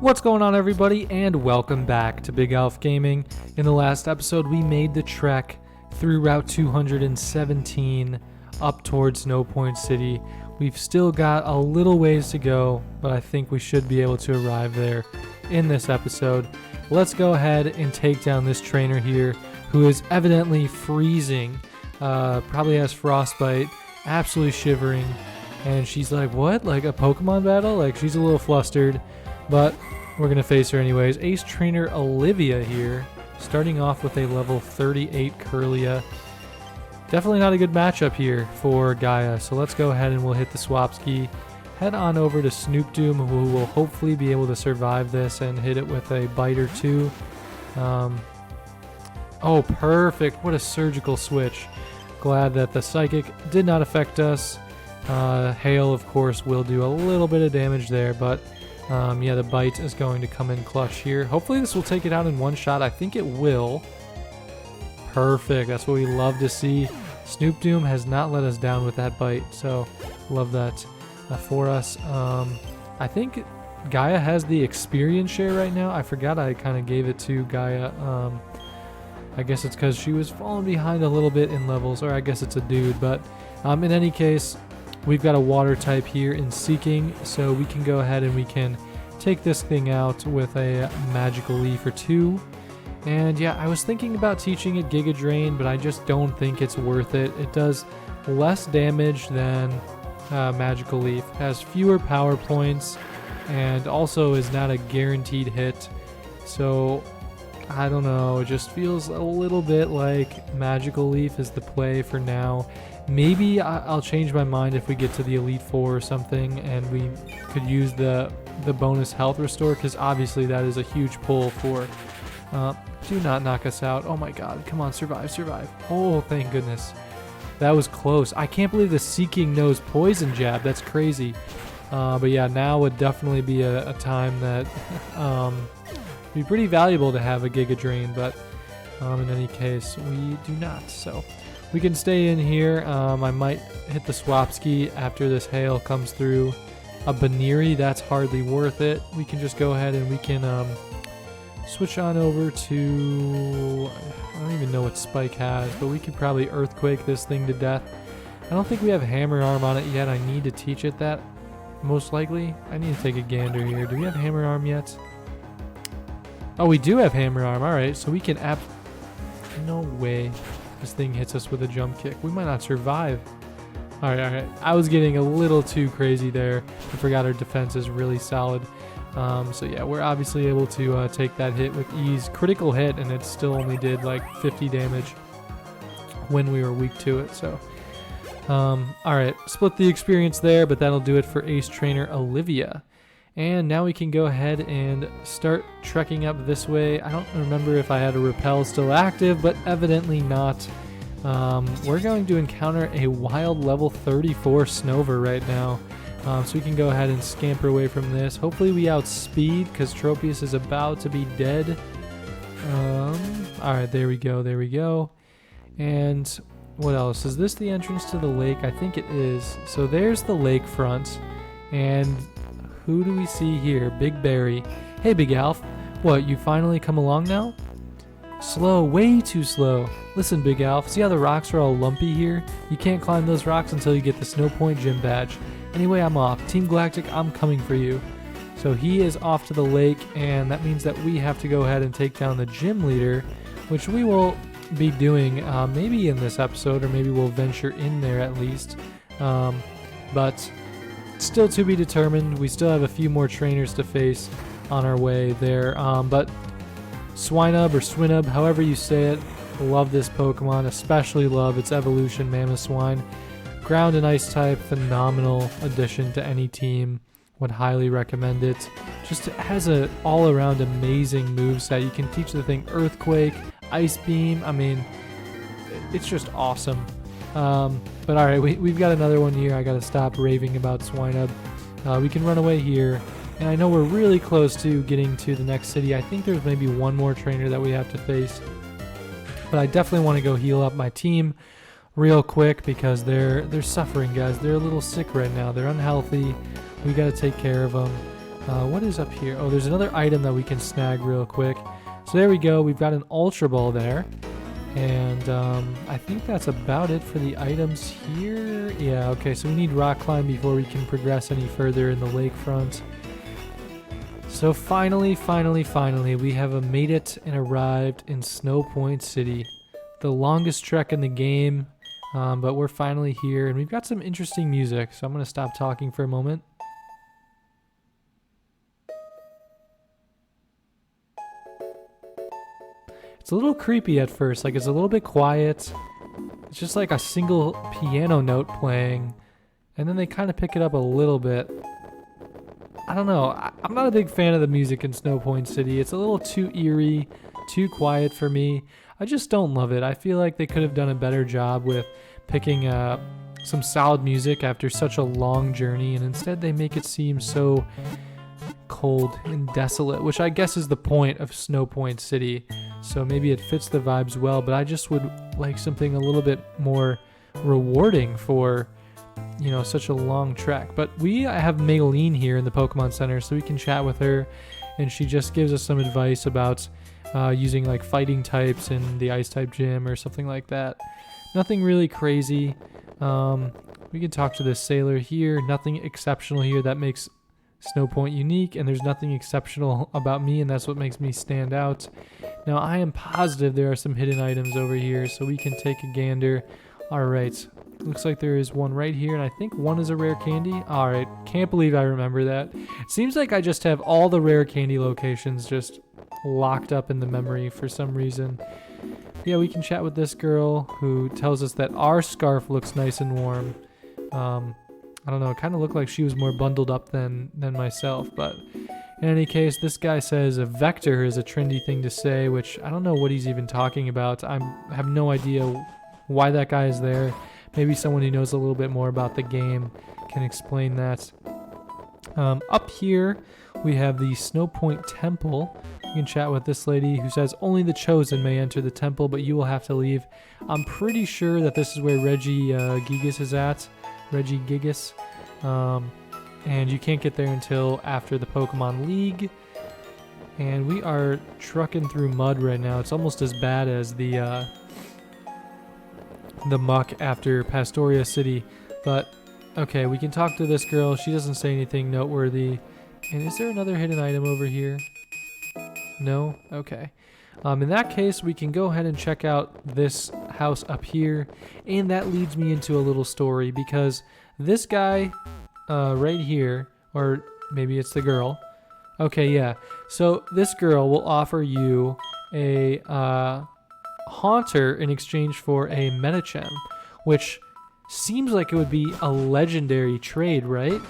What's going on, everybody, and welcome back to BigAlphGaming. In the last episode, we made the trek through Route 217 up towards Snow Point City. We've still got a little ways to go, but I think we should be able to arrive there in this episode. Let's go ahead and take down this trainer here, who is evidently freezing, probably has frostbite, absolutely shivering, and she's like, what? Like a Pokemon battle? Like, she's a little flustered. But we're going to face her anyways. Ace Trainer Olivia here, starting off with a level 38 Curlia. Definitely not a good matchup here for Gaia, so let's go ahead and we'll hit the swap ski. Head on over to Snoop Doom, who will hopefully be able to survive this and hit it with a bite or two. Oh, perfect. What a surgical switch. Glad that the Psychic did not affect us. Hail, of course, will do a little bit of damage there, but yeah, the bite is going to come in clutch here. Hopefully this will take it out in one shot. I think it will. Perfect. That's what we love to see. Snoop Doom has not let us down with that bite, so love that for us. I think Gaia has the experience share right now. I forgot I kind of gave it to Gaia. I guess it's because she was falling behind a little bit in levels, or I guess it's a dude, but in any case, we've got a water type here in Seeking, so we can go ahead and we can take this thing out with a magical leaf or two. And yeah, I was thinking about teaching it Giga Drain, but I just don't think it's worth it. It does less damage than magical leaf, has fewer power points, and also is not a guaranteed hit. So I don't know, it just feels a little bit like magical leaf is the play for now. Maybe I'll change my mind if we get to the Elite Four or something and we could use the bonus health restore, because obviously that is a huge pull for... do not knock us out. Oh my god, come on, survive. Oh, thank goodness. That was close. I can't believe the Seeking knows Poison Jab. That's crazy. But yeah, now would definitely be a time that would be pretty valuable to have a Giga Drain, but in any case, we do not. So we can stay in here. I might hit the swap ski after this hail comes through. A Baniri, that's hardly worth it. We can just go ahead and we can switch on over to... I don't even know what Spike has, but we could probably Earthquake this thing to death. I don't think we have Hammer Arm on it yet. I need to teach it that, most likely. I need to take a gander here. Do we have Hammer Arm yet? Oh, we do have Hammer Arm. Alright, so we can No way. This thing hits us with a jump kick. We might not survive. Alright. I was getting a little too crazy there. I forgot our defense is really solid. So yeah, we're obviously able to take that hit with ease. Critical hit, and it still only did like 50 damage when we were weak to it. So, alright, split the experience there, but that'll do it for Ace Trainer Olivia. And now we can go ahead and start trekking up this way. I don't remember if I had a repel still active, but evidently not. We're going to encounter a wild level 34 Snover right now. So we can go ahead and scamper away from this. Hopefully we outspeed, because Tropius is about to be dead. Alright, there we go. And what else? Is this the entrance to the lake? I think it is. So there's the lakefront. And who do we see here? Big Berry. Hey, Big Alph. What, you finally come along now? Slow, way too slow. Listen, Big Alph, see how the rocks are all lumpy here? You can't climb those rocks until you get the Snow Point Gym badge. Anyway, I'm off. Team Galactic, I'm coming for you. So he is off to the lake, and that means that we have to go ahead and take down the gym leader, which we will be doing maybe in this episode, or maybe we'll venture in there at least. But still to be determined. We still have a few more trainers to face on our way there. But Swinub or Swinub, however you say it, love this Pokemon, especially love its evolution, Mamoswine. Ground and Ice type, phenomenal addition to any team. Would highly recommend it. Just has a all-around amazing moveset. You can teach the thing Earthquake, Ice Beam. I mean, it's just awesome. But alright, we've got another one here. I gotta stop raving about Swinub. We can run away here. And I know we're really close to getting to the next city. I think there's maybe one more trainer that we have to face. But I definitely want to go heal up my team real quick, because they're suffering, guys. They're a little sick right now. They're unhealthy. We got to take care of them. What is up here? Oh, there's another item that we can snag real quick. So there we go. We've got an Ultra Ball there. And I think that's about it for the items here. Yeah, okay, so we need Rock Climb before we can progress any further in the lakefront. So finally, we have made it and arrived in Snow Point City. The longest trek in the game, but we're finally here. And we've got some interesting music, so I'm going to stop talking for a moment. It's a little creepy at first, like it's a little bit quiet. It's just like a single piano note playing, and then they kind of pick it up a little bit. I don't know, I'm not a big fan of the music in Snow Point City. It's a little too eerie, too quiet for me. I just don't love it. I feel like they could have done a better job with picking some solid music after such a long journey, and instead they make it seem so cold and desolate, which I guess is the point of Snow Point City. So maybe it fits the vibes well, but I just would like something a little bit more rewarding for, you know, such a long trek. But we have Maylene here in the Pokemon Center, so we can chat with her, and she just gives us some advice about using like fighting types in the ice type gym or something like that. Nothing really crazy. We can talk to this sailor here. Nothing exceptional here that makes Snow Point unique, and there's nothing exceptional about me, and that's what makes me stand out. Now I am positive there are some hidden items over here, so we can take a gander. Alright, looks like there is one right here, and I think one is a rare candy. Alright, can't believe I remember that. It seems like I just have all the rare candy locations just locked up in the memory for some reason. Yeah, we can chat with this girl who tells us that our scarf looks nice and warm. I don't know, it kind of looked like she was more bundled up than myself, but in any case, this guy says a vector is a trendy thing to say, which I don't know what he's even talking about. I have no idea why that guy is there. Maybe someone who knows a little bit more about the game can explain that. Up here, we have the Snow Point Temple. You can chat with this lady who says only the chosen may enter the temple, but you will have to leave. I'm pretty sure that this is where Regigigas is at. Regigigas. And you can't get there until after the Pokemon League. And we are trucking through mud right now. It's almost as bad as the muck after Pastoria City. But, okay, we can talk to this girl. She doesn't say anything noteworthy. And is there another hidden item over here? No? Okay. In that case, we can go ahead and check out this house up here. And that leads me into a little story, because this guy right here, or maybe it's the girl. Okay, yeah. So this girl will offer you a Haunter in exchange for a Medicham, which seems like it would be a legendary trade, right?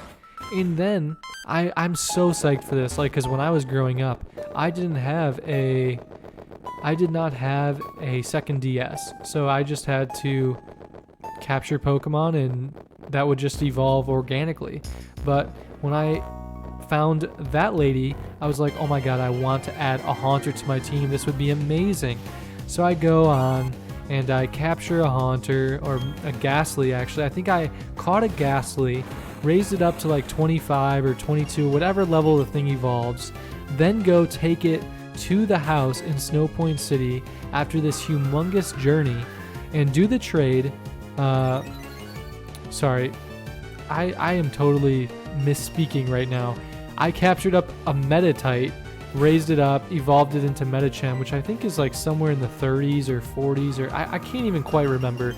And then I'm so psyched for this, like, because when I was growing up, I did not have a second DS, so I just had to capture Pokemon, and that would just evolve organically. But when I found that lady, I was like, oh my god, I want to add a Haunter to my team. This would be amazing. So I go on and I capture a Haunter, or a Ghastly actually. I think I caught a Ghastly, raised it up to like 25 or 22, whatever level the thing evolves, then go take it to the house in Snow Point City after this humongous journey and do the trade. Sorry, I am totally misspeaking right now. I captured up a Meditite, raised it up, evolved it into Medicham, which I think is like somewhere in the 30s or 40s, or I can't even quite remember.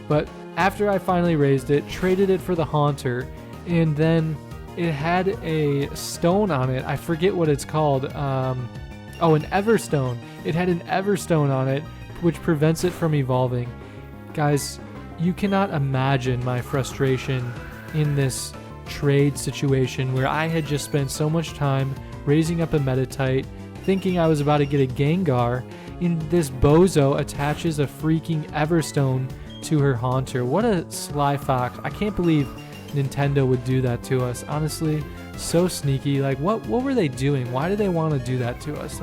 But after I finally raised it, traded it for the Haunter, and then it had a stone on it. I forget what it's called. Oh, an Everstone. It had an Everstone on it, which prevents it from evolving. Guys, you cannot imagine my frustration in this trade situation where I had just spent so much time raising up a Meditite, thinking I was about to get a Gengar, and this bozo attaches a freaking Everstone to her Haunter. What a sly fox. I can't believe Nintendo would do that to us. Honestly, so sneaky. Like, what were they doing? Why did they want to do that to us?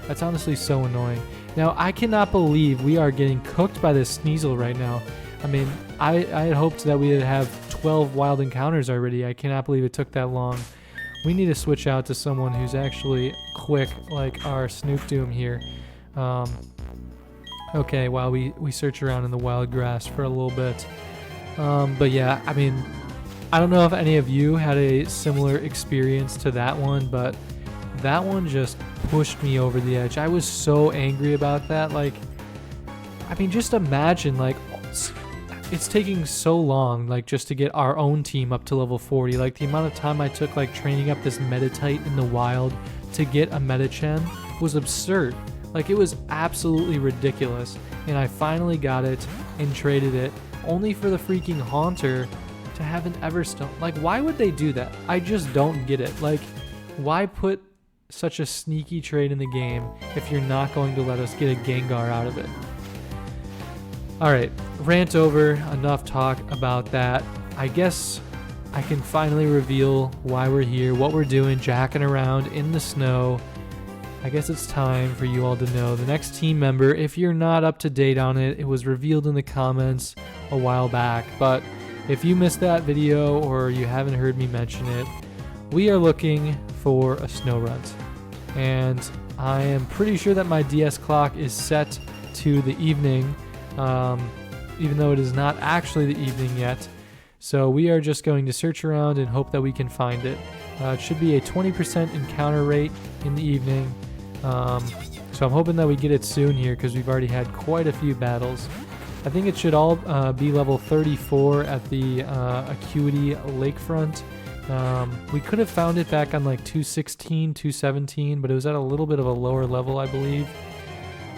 That's honestly so annoying. Now, I cannot believe we are getting cooked by this Sneasel right now. I mean, I had hoped that we would have 12 wild encounters already. I cannot believe it took that long. we need to switch out to someone who's actually quick, like our Snoop Doom here. Okay, while we search around in the wild grass for a little bit. But yeah, I mean, I don't know if any of you had a similar experience to that one, but that one just pushed me over the edge. I was so angry about that. Like, I mean, just imagine, like, it's taking so long, like, just to get our own team up to level 40. Like, the amount of time I took, like, training up this Meditite in the wild to get a Medicham was absurd. Like, it was absolutely ridiculous. And I finally got it and traded it, only for the freaking Haunter to have an Everstone. Like, why would they do that? I just don't get it. Like, why put such a sneaky trade in the game if you're not going to let us get a Gengar out of it? Alright, rant over, enough talk about that. I guess I can finally reveal why we're here, what we're doing, jacking around in the snow. I guess it's time for you all to know the next team member. If you're not up to date on it, it was revealed in the comments a while back, but if you missed that video or you haven't heard me mention it, we are looking for a Snorunt. And I am pretty sure that my DS clock is set to the evening, even though it is not actually the evening yet. So we are just going to search around and hope that we can find it. It should be a 20% encounter rate in the evening. So I'm hoping that we get it soon here because we've already had quite a few battles. I think it should all be level 34 at the Acuity Lakefront. We could have found it back on like 216, 217, but it was at a little bit of a lower level, I believe.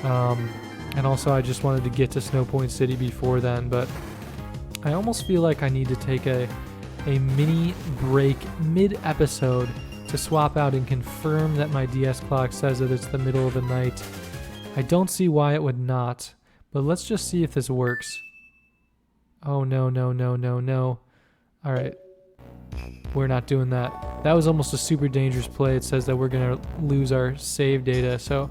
And also I just wanted to get to Snow Point City before then, but I almost feel like I need to take a mini break mid-episode to swap out and confirm that my DS clock says that it's the middle of the night. I don't see why it would not, but let's just see if this works. Oh no, no, no, no, no. Alright. We're not doing that. That was almost a super dangerous play. It says that we're going to lose our save data, so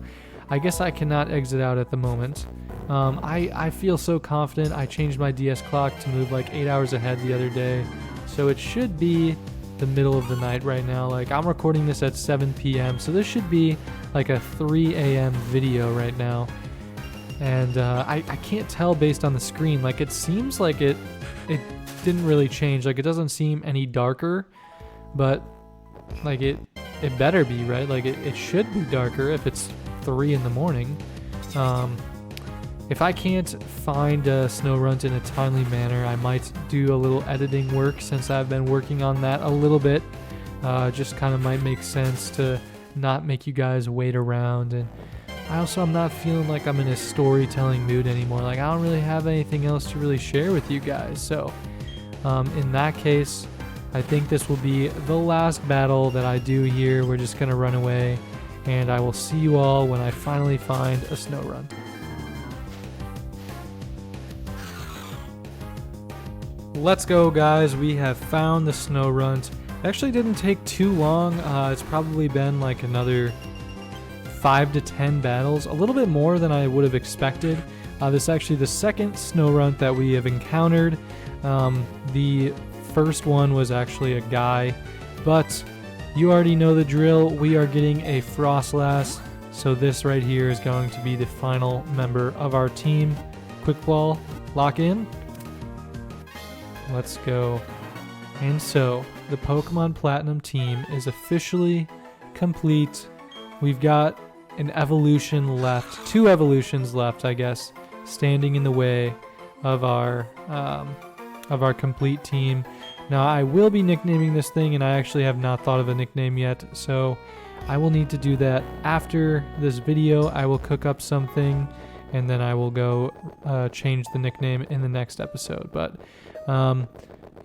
I guess I cannot exit out at the moment. I feel so confident. I changed my DS clock to move like 8 hours ahead the other day, so it should be the middle of the night right now. Like, I'm recording this at 7 p.m., so this should be like a 3 a.m. video right now. And I can't tell based on the screen. Like, it seems like it didn't really change. Like, it doesn't seem any darker, but like it better be, right? Like, it should be darker if it's 3 in the morning. If I can't find a Snorunt in a timely manner, I might do a little editing work since I've been working on that a little bit. Just kind of might make sense to not make you guys wait around. And I'm not feeling like I'm in a storytelling mood anymore. Like, I don't really have anything else to really share with you guys. So in that case, I think this will be the last battle that I do here. We're just going to run away, and I will see you all when I finally find a Snorunt. Let's go, guys. We have found the Snorunt. It actually didn't take too long. It's probably been like another 5 to 10 battles, a little bit more than I would have expected. This is actually the second Snorunt that we have encountered. The first one was actually a guy, but you already know the drill. We are getting a Frostlass, so this right here is going to be the final member of our team. Quick ball, lock in. Let's go. And so, the Pokemon Platinum team is officially complete. We've got an evolution left, 2 evolutions left, I guess, standing in the way of our complete team. Now, I will be nicknaming this thing, and I actually have not thought of a nickname yet, so I will need to do that after this video. I will cook up something, and then I will go change the nickname in the next episode. But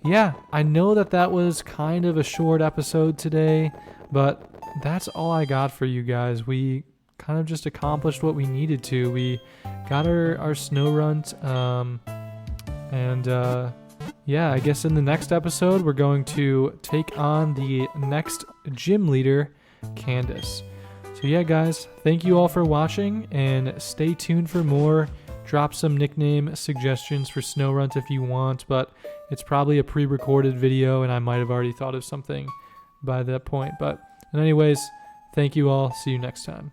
yeah, I know that was kind of a short episode today, but that's all I got for you guys. We kind of just accomplished what we needed to. We got our Snorunt, and yeah, I guess in the next episode we're going to take on the next gym leader, Candace. So yeah, guys, thank you all for watching, and stay tuned for more. Drop some nickname suggestions for Snorunt if you want, but it's probably a pre-recorded video and I might have already thought of something by that point. But anyways, thank you all. See you next time.